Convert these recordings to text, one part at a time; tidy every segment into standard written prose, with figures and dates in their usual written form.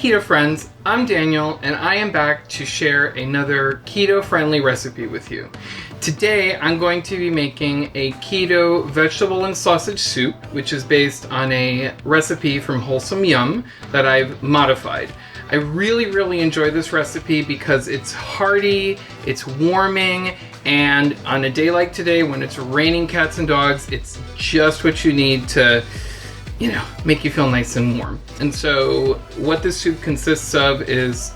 keto friends, I'm Daniel and I am back to share another keto friendly recipe with you. Today I'm going to be making a keto vegetable and sausage soup, which is based on a recipe from Wholesome Yum that I've modified. I really enjoy this recipe because it's hearty, it's warming, and on a day like today when it's raining cats and dogs, it's just what you need to, make you feel nice and warm. And so what this soup consists of is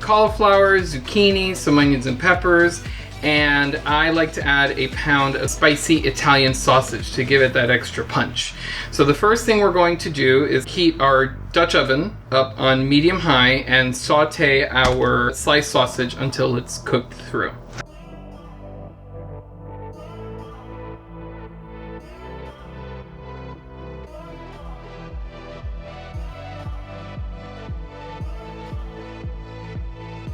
cauliflower, zucchini, some onions and peppers, and I like to add a pound of spicy Italian sausage to give it that extra punch. So the first thing we're going to do is heat our Dutch oven up on medium-high and saute our sliced sausage until it's cooked through.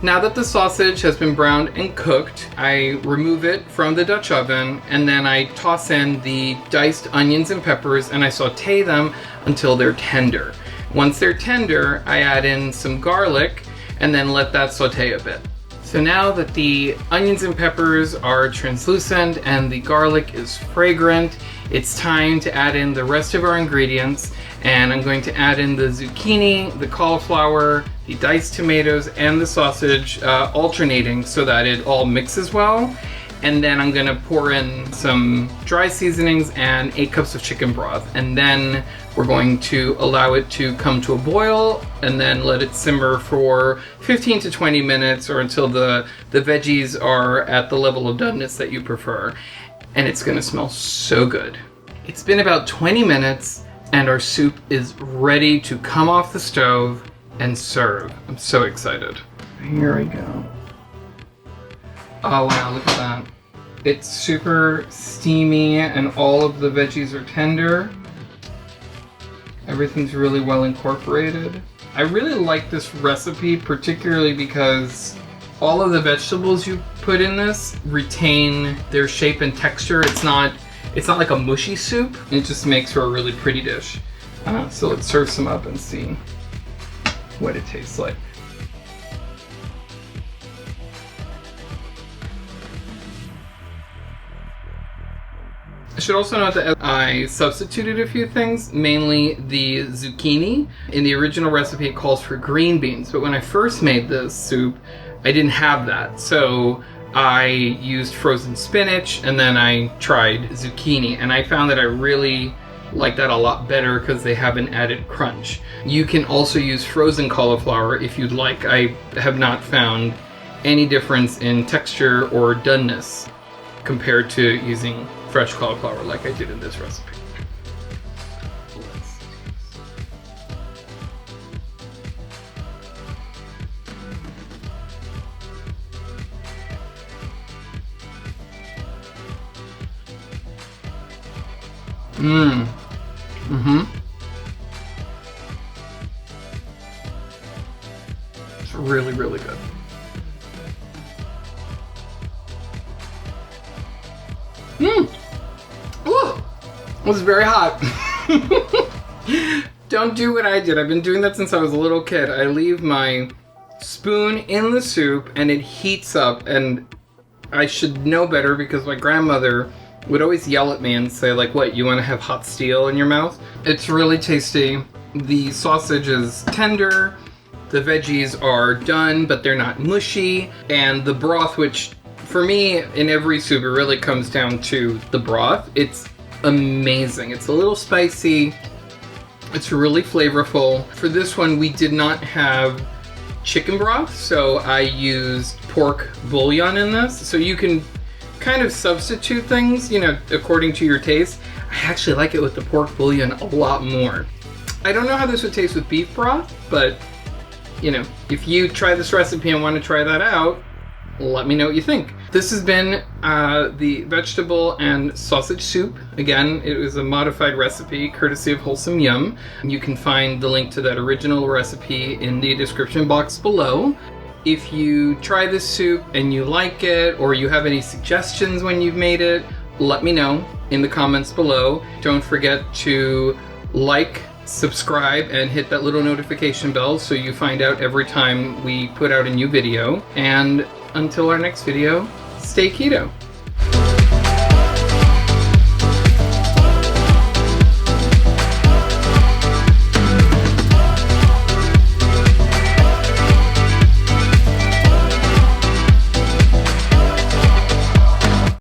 Now that the sausage has been browned and cooked, I remove it from the Dutch oven and then I toss in the diced onions and peppers and I saute them until they're tender. Once they're tender, I add in some garlic and then let that saute a bit. So now that the onions and peppers are translucent and the garlic is fragrant, it's time to add in the rest of our ingredients, and I'm going to add in the zucchini, the cauliflower, the diced tomatoes, and the sausage, alternating so that it all mixes well. And then I'm gonna pour in some dry seasonings and 8 cups of chicken broth. And then we're going to allow it to come to a boil and then let it simmer for 15 to 20 minutes or until the veggies are at the level of doneness that you prefer. And it's gonna smell so good. It's been about 20 minutes and our soup is ready to come off the stove and serve. I'm so excited. Here we go. Oh wow, look at that. It's super steamy and all of the veggies are tender. Everything's really well incorporated. I really like this recipe particularly because all of the vegetables you put in this retain their shape and texture. It's not like a mushy soup. It just makes for a really pretty dish. So let's serve some up and see what it tastes like. I should also note that I substituted a few things, mainly the zucchini. In the original recipe it calls for green beans, but when I first made this soup, I didn't have that. So I used frozen spinach and then I tried zucchini, and I found that I really like that a lot better because they have an added crunch. You can also use frozen cauliflower if you'd like. I have not found any difference in texture or doneness compared to using fresh cauliflower like I did in this recipe. It's really good. Ooh, it was very hot. Don't do what I did. I've been doing that since I was a little kid. I leave my spoon in the soup and it heats up, and I should know better because my grandmother would always yell at me and say, like, what, you want to have hot steel in your mouth? It's really tasty. The sausage is tender, the veggies are done, but they're not mushy, and the broth, which for me, in every soup, it really comes down to the broth. It's amazing. It's a little spicy. It's really flavorful. For this one, we did not have chicken broth, so I used pork bouillon in this. So you can kind of substitute things, according to your taste. I actually like it with the pork bouillon a lot more. I don't know how this would taste with beef broth, but, if you try this recipe and want to try that out, let me know what you think. This has been the vegetable and sausage soup. Again, it was a modified recipe courtesy of Wholesome Yum. You can find the link to that original recipe in the description box below. If you try this soup and you like it, or you have any suggestions when you've made it, let me know in the comments below. Don't forget to like subscribe and hit that little notification bell so you find out every time we put out a new video. And until our next video, stay keto.